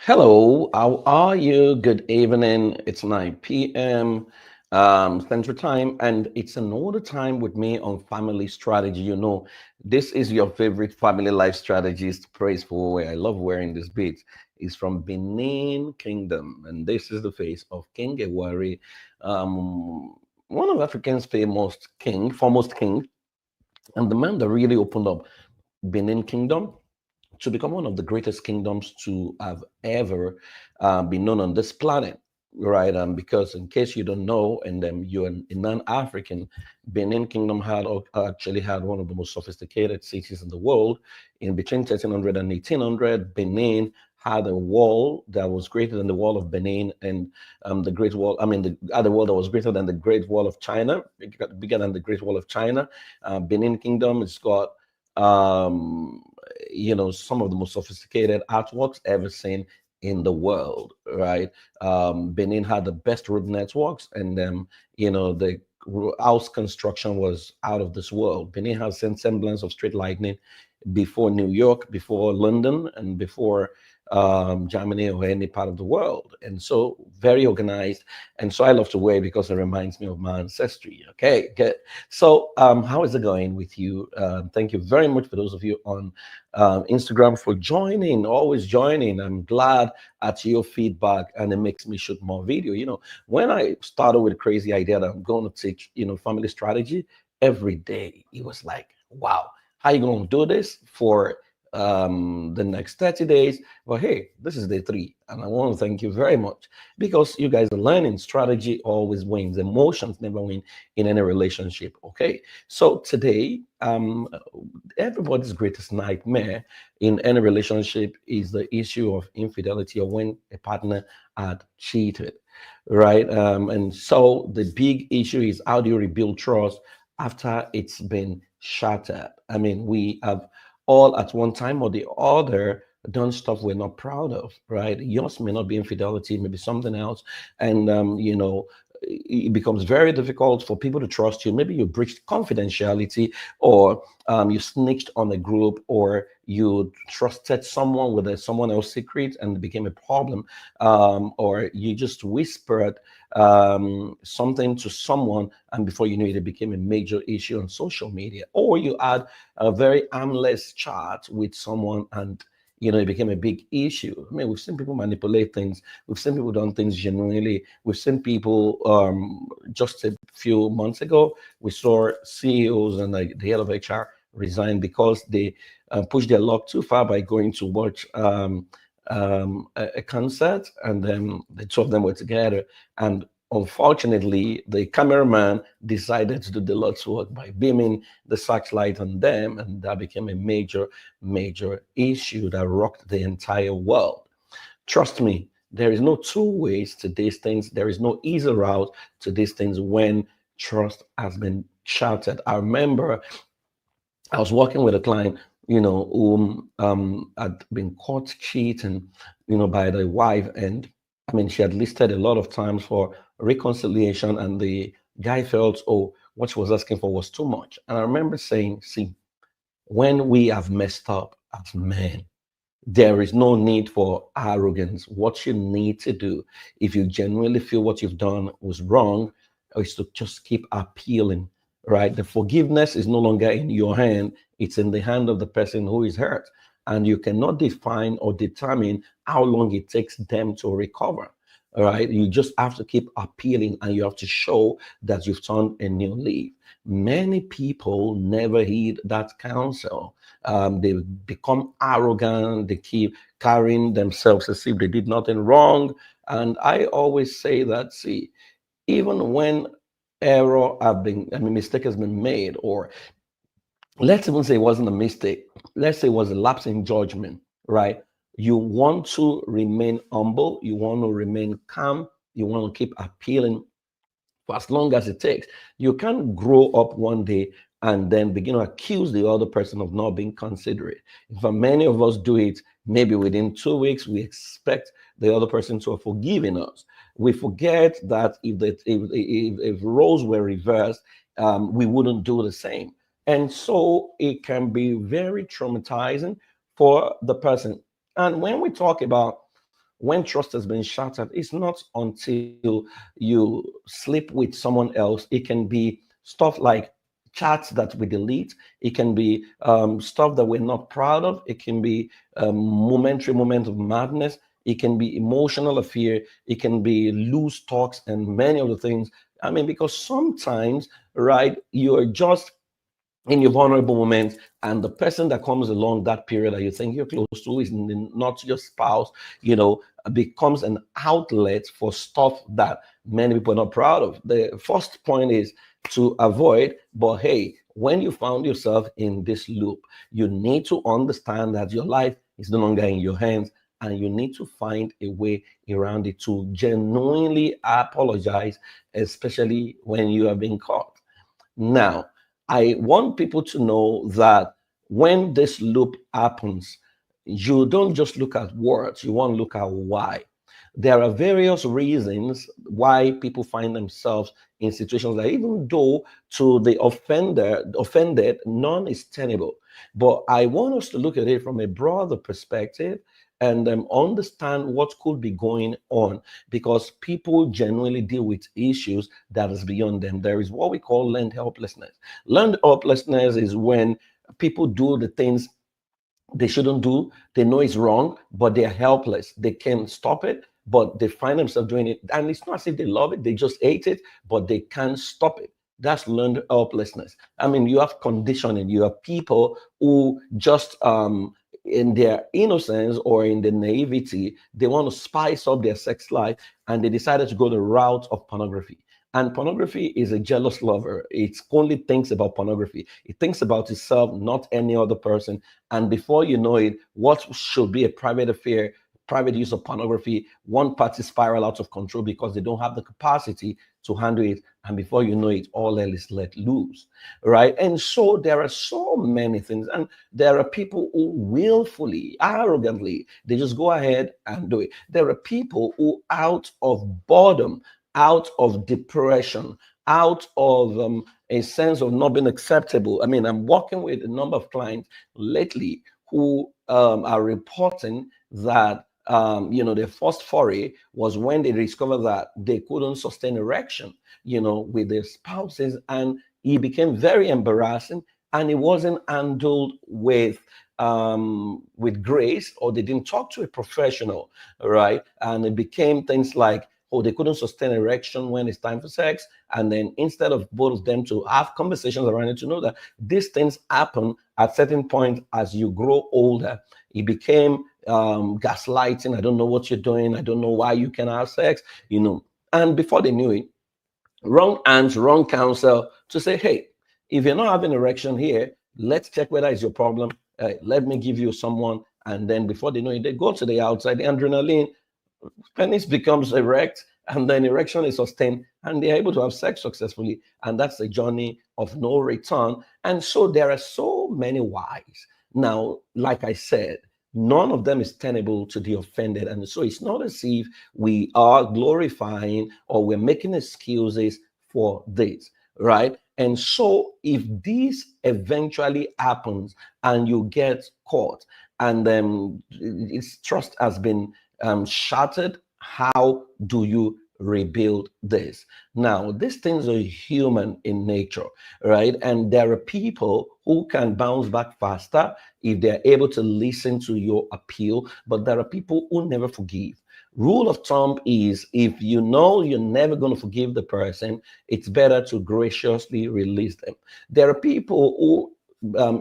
Hello, how are you? Good evening. It's 9 p.m. Central Time, and it's another time with me on Family Strategy. This is your favorite family life strategist, Praise for where I love wearing this beat. Is from Benin Kingdom, and this is the face of King Ewari, um, one of Africa's famous king, foremost king, and the man that really opened up Benin Kingdom to become one of the greatest kingdoms to have ever been known on this planet, right? Because in case you don't know, and you're a non-African, Benin Kingdom actually had one of the most sophisticated cities in the world. In between 1300 and 1800, Benin had a wall that was greater than the wall of Benin, and the Great Wall. I mean, the other wall that was greater than the Great Wall of China, bigger than the Great Wall of China. Benin Kingdom has got um, some of the most sophisticated artworks ever seen in the world, right? Benin had the best road networks, and the house construction was out of this world. Benin has some semblance of straight lightning before New York, before London, and before Germany or any part of the world. And so very organized. And so I love to wear it because it reminds me of my ancestry. Okay, good. So how is it going with you? Thank you very much for those of you on Instagram for joining, always joining. I'm glad at your feedback, and it makes me shoot more video. When I started with a crazy idea that I'm going to teach, family strategy every day, it was like, wow, how you going to do this for the next 30 days? Well, hey, this is day 3, and I want to thank you very much because you guys are learning. Strategy always wins, emotions never win in any relationship. Okay, so today, everybody's greatest nightmare in any relationship is the issue of infidelity, or when a partner had cheated, right? And so the big issue is, how do you rebuild trust after it's been shattered? I mean, we have all at one time or the other done stuff we're not proud of, right? Yours may not be infidelity, maybe something else. And it becomes very difficult for people to trust you. Maybe you breached confidentiality, or you snitched on a group, or you trusted someone with someone else's secret and it became a problem, or you just whispered something to someone, and before you knew it, it became a major issue on social media, or you had a very harmless chat with someone, and it became a big issue. I mean, we've seen people manipulate things. We've seen people done things genuinely. We've seen people, just a few months ago, we saw CEOs and the head of HR resign because they pushed their luck too far by going to watch a concert, and then the two of them were together. And unfortunately, the cameraman decided to do the Lord's work by beaming the searchlight on them, and that became a major, major issue that rocked the entire world. Trust me, there is no two ways to these things. There is no easy route to these things when trust has been shattered. I remember I was working with a client, who had been caught cheating, by the wife. And I mean, she had listed a lot of times for reconciliation, and the guy felt, oh, what she was asking for was too much. And I remember saying, see, when we have messed up as men, there is no need for arrogance. What you need to do, if you genuinely feel what you've done was wrong, is to just keep appealing, right? The forgiveness is no longer in your hand, it's in the hand of the person who is hurt. And you cannot define or determine how long it takes them to recover. All right. You just have to keep appealing, and you have to show that you've turned a new leaf. Many people never heed that counsel. They become arrogant. They keep carrying themselves as if they did nothing wrong. And I always say that, see, even when mistake has been made, or let's even say it wasn't a mistake, let's say it was a lapse in judgment, right? You want to remain humble, you want to remain calm, you want to keep appealing for as long as it takes. You can't grow up one day and then begin to accuse the other person of not being considerate. In fact, many of us do it maybe within 2 weeks. We expect the other person to have forgiven us. We forget that if roles were reversed, we wouldn't do the same. And so it can be very traumatizing for the person. And when we talk about when trust has been shattered, it's not until you sleep with someone else. It can be stuff like chats that we delete. It can be stuff that we're not proud of. It can be momentary moments of madness. It can be emotional affair. It can be loose talks and many of the things. I mean, because sometimes, right, you're just in your vulnerable moments, and the person that comes along that period that you think you're close to is not your spouse, you know, becomes an outlet for stuff that many people are not proud of. The first point is to avoid, but hey, when you found yourself in this loop, you need to understand that your life is no longer in your hands, and you need to find a way around it to genuinely apologize, especially when you have been caught. Now, I want people to know that when this loop happens, you don't just look at words, you want to look at why. There are various reasons why people find themselves in situations that, even though to the offended, none is tenable. But I want us to look at it from a broader perspective and understand what could be going on, because people genuinely deal with issues that is beyond them. There is what we call learned helplessness. Learned helplessness is when people do the things they shouldn't do. They know it's wrong, but they're helpless. They can stop it, but they find themselves doing it. And it's not as if they love it, they just hate it, but they can't stop it. That's learned helplessness. I mean, you have conditioning. You have people who just in their innocence or in the naivety, they want to spice up their sex life, and they decided to go the route of pornography. And pornography is a jealous lover. It only thinks about pornography. It thinks about itself, not any other person. And before you know it, what should be a private affair, private use of pornography, one party spiral out of control because they don't have the capacity to handle it. And before you know it, all hell is let loose, right? And so there are so many things. And there are people who willfully, arrogantly, they just go ahead and do it. There are people who, out of boredom, out of depression, out of a sense of not being acceptable. I mean, I'm working with a number of clients lately who are reporting that their first foray was when they discovered that they couldn't sustain erection, with their spouses, and it became very embarrassing, and it wasn't handled with grace, or they didn't talk to a professional, right? And it became things like, oh, they couldn't sustain erection when it's time for sex. And then instead of both of them to have conversations around it, to know that these things happen at certain point as you grow older, it became gaslighting. I don't know what you're doing. I don't know why you can have sex, And before they knew it, wrong hands, wrong counsel to say, hey, if you're not having erection here, let's check whether it's your problem. Let me give you someone. And then before they know it, they go to the outside, the adrenaline, penis becomes erect, and then erection is sustained, and they're able to have sex successfully. And that's a journey of no return. And so there are so many whys. Now, like I said, none of them is tenable to the offended. And so it's not as if we are glorifying or we're making excuses for this, right? And so if this eventually happens and you get caught, and its trust has been shattered, how do you rebuild this? Now, these things are human in nature, right? And there are people who can bounce back faster if they're able to listen to your appeal, but there are people who never forgive. Rule of thumb is, if you know you're never going to forgive the person, it's better to graciously release them. There are people who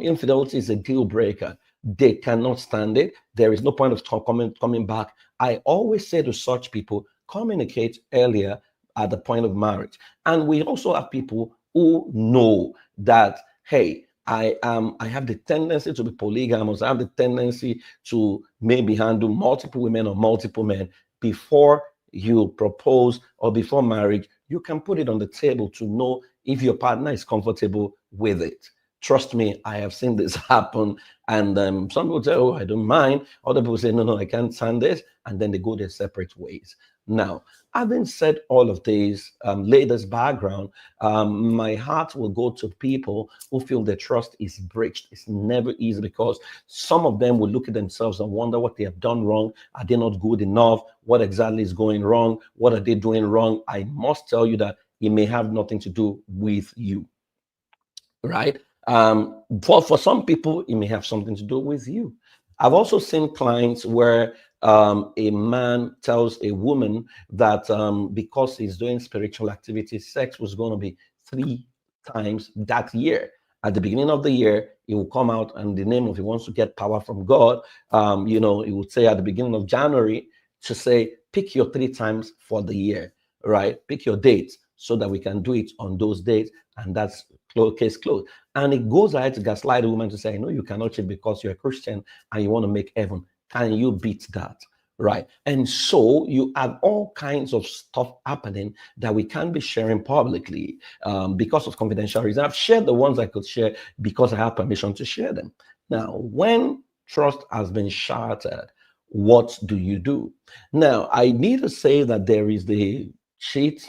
infidelity is a deal breaker. They cannot stand it. There is no point of coming back. I always say to such people, communicate earlier at the point of marriage. And we also have people who know that, hey, I have the tendency to be polygamous. I have the tendency to maybe handle multiple women or multiple men. Before you propose or before marriage, you can put it on the table to know if your partner is comfortable with it. Trust me, I have seen this happen. And some people say, oh, I don't mind. Other people say, no, no, I can't stand this. And then they go their separate ways. Now, having said all of this, lay this background, my heart will go to people who feel their trust is breached. It's never easy because some of them will look at themselves and wonder what they have done wrong. Are they not good enough? What exactly is going wrong? What are they doing wrong? I must tell you that it may have nothing to do with you, right? For some people, it may have something to do with you. I've also seen clients where a man tells a woman that because he's doing spiritual activities, sex was going to be 3 times that year. At the beginning of the year, he will come out and the name of he wants to get power from God. He would say at the beginning of January to say, pick your 3 times for the year, right? Pick your dates so that we can do it on those dates. And that's case closed. And it goes ahead to gaslight a woman to say, I know you cannot cheat because you're a Christian and you want to make heaven. Can you beat that? Right. And so you have all kinds of stuff happening that we can't be sharing publicly because of confidential reasons. I've shared the ones I could share because I have permission to share them. Now, when trust has been shattered, what do you do? Now, I need to say that there is the cheat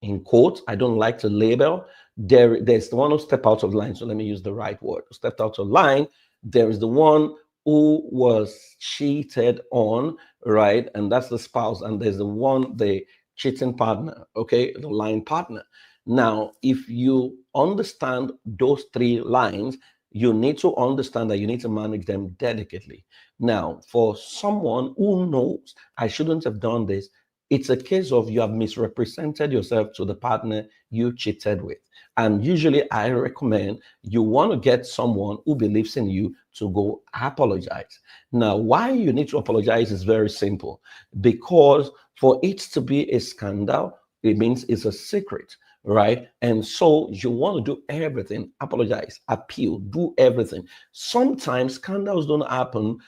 in quotes. I don't like to label. There's the one who stepped out of line. So let me use the right word. Stepped out of line. There is the one who was cheated on, right? And that's the spouse. And there's the cheating partner, okay, the line partner. Now, if you understand those 3 lines, you need to understand that you need to manage them delicately. Now, for someone who knows I shouldn't have done this, it's a case of you have misrepresented yourself to the partner you cheated with. And usually I recommend you want to get someone who believes in you to go apologize. Now, why you need to apologize is very simple. Because for it to be a scandal, it means it's a secret, right? And so you want to do everything, apologize, appeal, do everything. Sometimes scandals don't happen,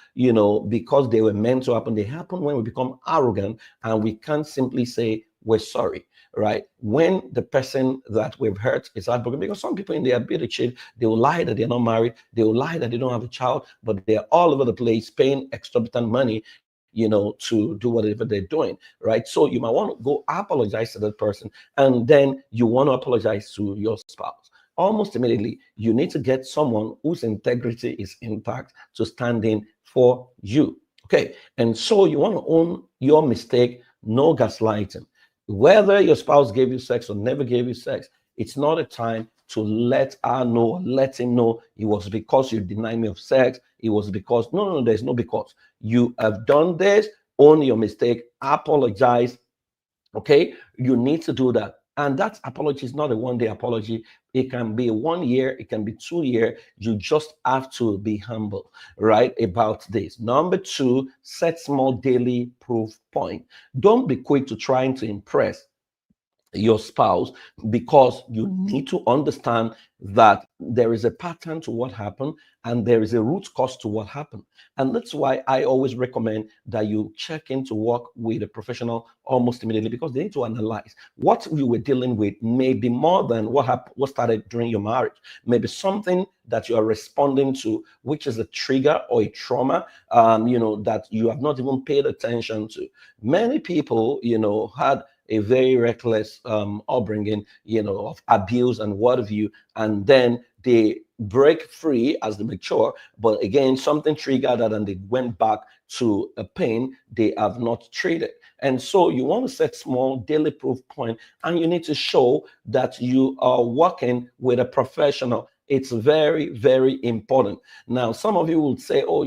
because they were meant to happen. They happen when we become arrogant and we can't simply say we're sorry, right? When the person that we've hurt is heartbroken, because some people in their ability, they will lie that they're not married, they will lie that they don't have a child, but they're all over the place paying exorbitant money, to do whatever they're doing, right? So you might want to go apologize to that person, and then you want to apologize to your spouse. Almost immediately, you need to get someone whose integrity is intact to stand in for you. Okay. And so you want to own your mistake, no gaslighting. Whether your spouse gave you sex or never gave you sex, it's not a time to let her know, let him know it was because you denied me of sex. It was because, no, there's no because. You have done this, own your mistake, apologize. Okay, you need to do that. And that apology is not a 1 day apology. It can be 1 year, it can be 2 year. You just have to be humble, right, about this. Number 2, set small daily proof point. Don't be quick to trying to impress your spouse, because you need to understand that there is a pattern to what happened and there is a root cause to what happened. And that's why I always recommend that you check in to work with a professional almost immediately, because they need to analyze what you were dealing with. May be more than what started during your marriage. Maybe something that you are responding to, which is a trigger or a trauma, that you have not even paid attention to. Many people, had a very reckless upbringing, of abuse and what have you, and then they break free as they mature. But again, something triggered that, and they went back to a pain they have not treated. And so you want to set small daily proof point, and you need to show that you are working with a professional. It's very, very important. Now, some of you will say, "Oh,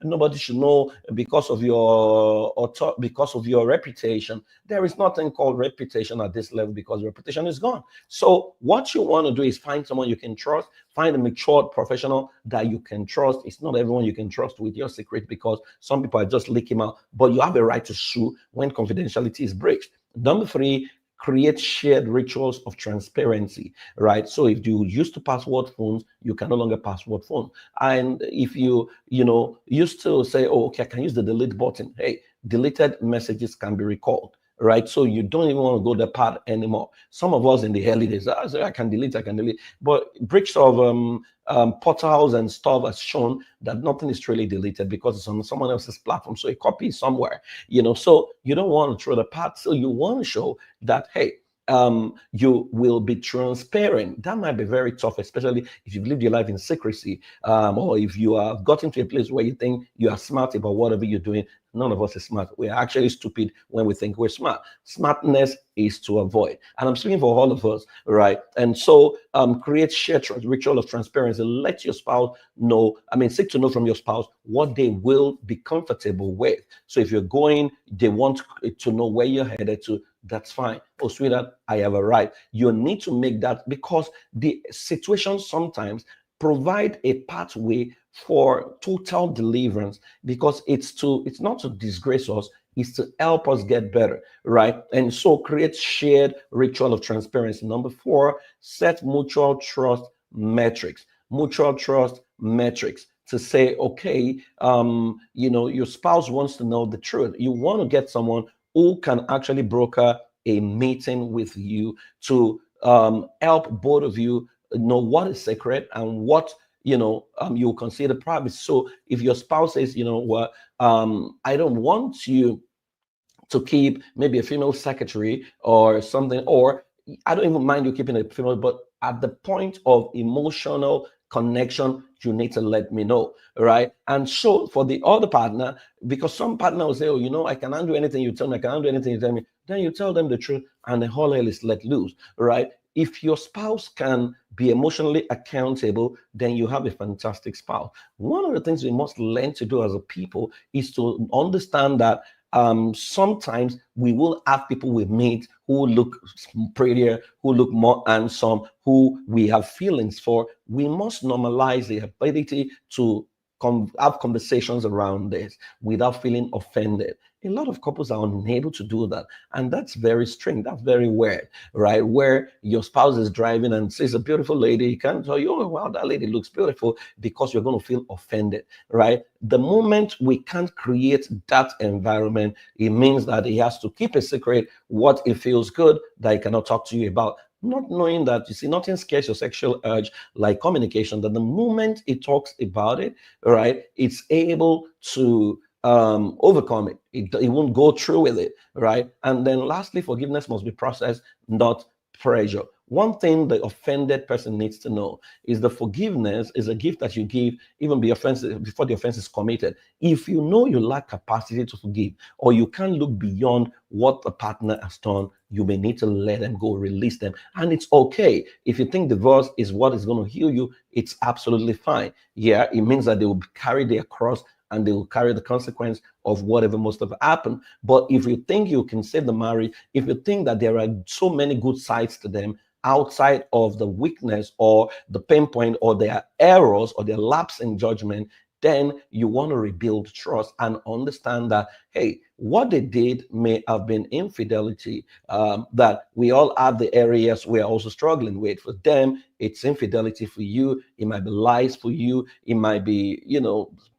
nobody should know because of your reputation." There is nothing called reputation at this level, because reputation is gone. So, what you want to do is find someone you can trust. Find a matured professional that you can trust. It's not everyone you can trust with your secret, because some people are just leaking out. But you have a right to sue when confidentiality is breached. Number 3, create shared rituals of transparency, right? So if you used to password phones, you can no longer password phone. And if used to say, oh, okay, I can use the delete button. Hey, deleted messages can be recalled, right? So you don't even want to go the part anymore. Some of us in the early days, I say, I can delete. But breach of portals and stuff has shown that nothing is truly deleted because it's on someone else's platform. So a copy is somewhere, so you don't want to throw the part. So you want to show that, hey, you will be transparent. That might be very tough, especially if you've lived your life in secrecy, or if you have gotten to a place where you think you are smart about whatever you're doing. None of us is smart. We are actually stupid when we think we're smart. Smartness is to avoid. And I'm speaking for all of us, right? And so create shared ritual of transparency. Let your spouse know, seek to know from your spouse what they will be comfortable with. So if you're going, they want to know where you're headed to, that's fine. Oh, sweetheart, I have arrived. You need to make that, because the situation sometimes provide a pathway for total deliverance, because it's not to disgrace us, it's to help us get better, right? And so create shared ritual of transparency. Number 4, set mutual trust metrics. Mutual trust metrics to say, okay, your spouse wants to know the truth. You want to get someone who can actually broker a meeting with you to help both of you know what is sacred and what you consider private. So if your spouse says, what, I don't want you to keep maybe a female secretary or something, or I don't even mind you keeping a female, but at the point of emotional connection, you need to let me know, right? And so for the other partner, because some partner will say, oh, I can undo anything you tell me, I can undo anything you tell me, then you tell them the truth and the whole hell is let loose, right? If your spouse can be emotionally accountable, then you have a fantastic spouse. One of the things we must learn to do as a people is to understand that sometimes we will have people we meet who look prettier, who look more handsome, who we have feelings for. We must normalize the ability to have conversations around this without feeling offended. A lot of couples are unable to do that, and that's very strange. That's very weird, right? Where your spouse is driving and sees a beautiful lady, you can't tell you, oh wow, that lady looks beautiful, because you're going to feel offended, right? The moment we can't create that environment, it means that he has to keep a secret what it feels good that he cannot talk to you about. Not knowing that, you see, nothing scares your sexual urge like communication, that the moment it talks about it, right, it's able to overcome it. It won't go through with it, right? And then lastly, forgiveness must be processed, not pressure. One thing the offended person needs to know is the forgiveness is a gift that you give even before the offense is committed. If you know you lack capacity to forgive, or you can't look beyond what the partner has done, you may need to let them go, release them. And it's okay. If you think divorce is what is going to heal you, it's absolutely fine. Yeah, it means that they will carry their cross and they will carry the consequence of whatever must have happened. But if you think you can save the marriage, if you think that there are so many good sides to them outside of the weakness or the pain point or their errors or their lapse in judgment, then you want to rebuild trust and understand that, hey, what they did may have been infidelity, that we all have the areas we're also struggling with. For them, it's infidelity. For you, it might be lies. For you, it might be,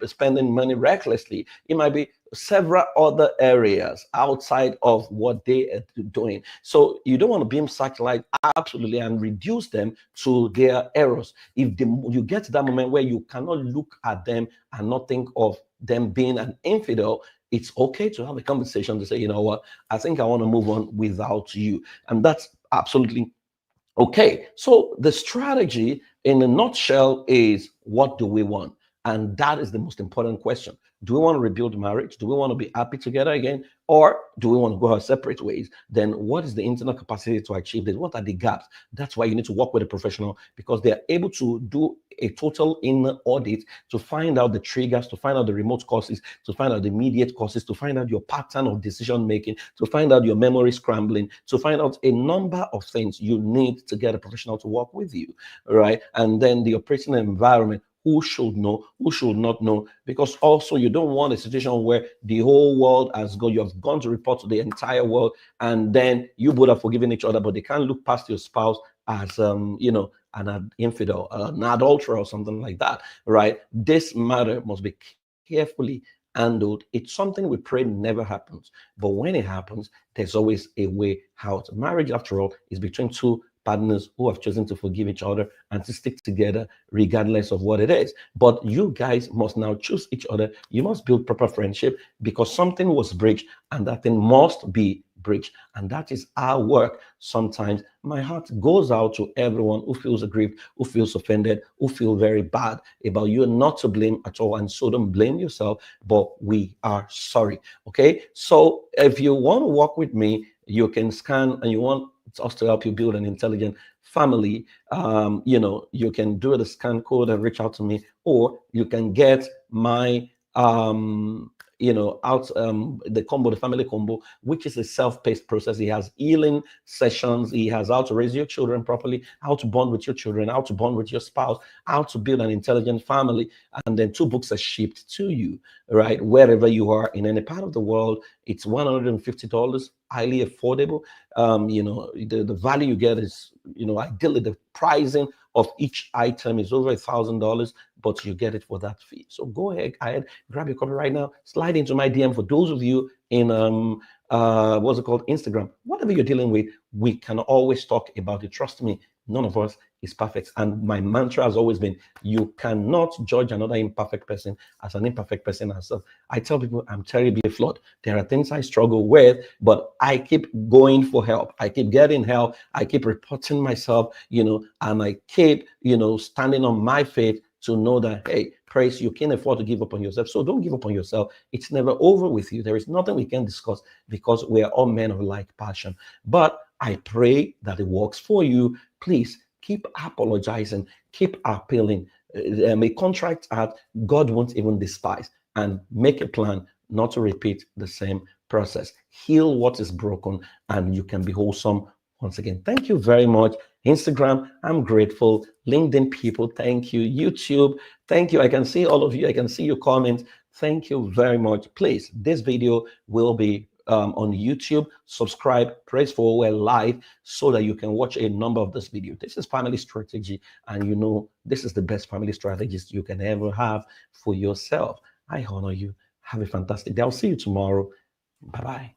spending money recklessly. It might be several other areas outside of what they are doing. So you don't want to beam satellite absolutely and reduce them to their errors. If you get to that moment where you cannot look at them and not think of them being an infidel, it's okay to have a conversation to say, you know what, I think I want to move on without you. And that's absolutely okay. So the strategy in a nutshell is, what do we want? And that is the most important question. Do we want to rebuild marriage? Do we want to be happy together again? Or do we want to go our separate ways? Then what is the internal capacity to achieve this? What are the gaps? That's why you need to work with a professional, because they are able to do a total inner audit to find out the triggers, to find out the remote causes, to find out the immediate causes, to find out your pattern of decision making, to find out your memory scrambling, to find out a number of things. You need to get a professional to work with you, right? And then the operating environment. Who should know, who should not know, because also you don't want a situation where the whole world has gone, you have gone to report to the entire world, and then you both have forgiven each other, but they can't look past your spouse as an infidel, an adulterer or something like that, right? This matter must be carefully handled. It's something we pray never happens, but when it happens, there's always a way out. Marriage, after all, is between two partners who have chosen to forgive each other and to stick together regardless of what it is. But you guys must now choose each other. You must build proper friendship because something was breached and that thing must be breached. And that is our work. Sometimes my heart goes out to everyone who feels aggrieved, who feels offended, who feel very bad about you, not to blame at all. And so don't blame yourself, but we are sorry. Okay. So if you want to work with me, you can scan and you want us to help you build an intelligent family. You can do the scan code and reach out to me, or you can get my out the combo, the family combo, which is a self-paced process. He has healing sessions. He has how to raise your children properly, how to bond with your children, how to bond with your spouse, how to build an intelligent family. And then 2 books are shipped to you, right? Wherever you are in any part of the world, it's $150, highly affordable. The value you get is, ideally the pricing of each item is over $1,000, but you get it for that fee. So go ahead, grab your copy right now, slide into my DM. For those of you in what's it called, Instagram, whatever you're dealing with, we can always talk about it. Trust me, none of us is perfect. And my mantra has always been, you cannot judge another imperfect person as an imperfect person as self. I tell people I'm terribly flawed. There are things I struggle with, but I keep going for help. I keep getting help. I keep reporting myself, and I keep, standing on my faith to know that, hey, praise, you can't afford to give up on yourself. So don't give up on yourself. It's never over with you. There is nothing we can discuss because we are all men of like passion. But I pray that it works for you. Please keep apologizing, keep appealing. A contract out, God won't even despise, and make a plan not to repeat the same process. Heal what is broken, and you can be wholesome once again. Thank you very much. Instagram, I'm grateful. LinkedIn people, thank you. YouTube, thank you. I can see all of you. I can see your comments. Thank you very much. Please, this video will be on YouTube. Subscribe, Praise Forward Live, so that you can watch a number of this video. This is family strategy, and this is the best family strategist you can ever have for yourself. I honor you. Have a fantastic day. I'll see you tomorrow. Bye-bye.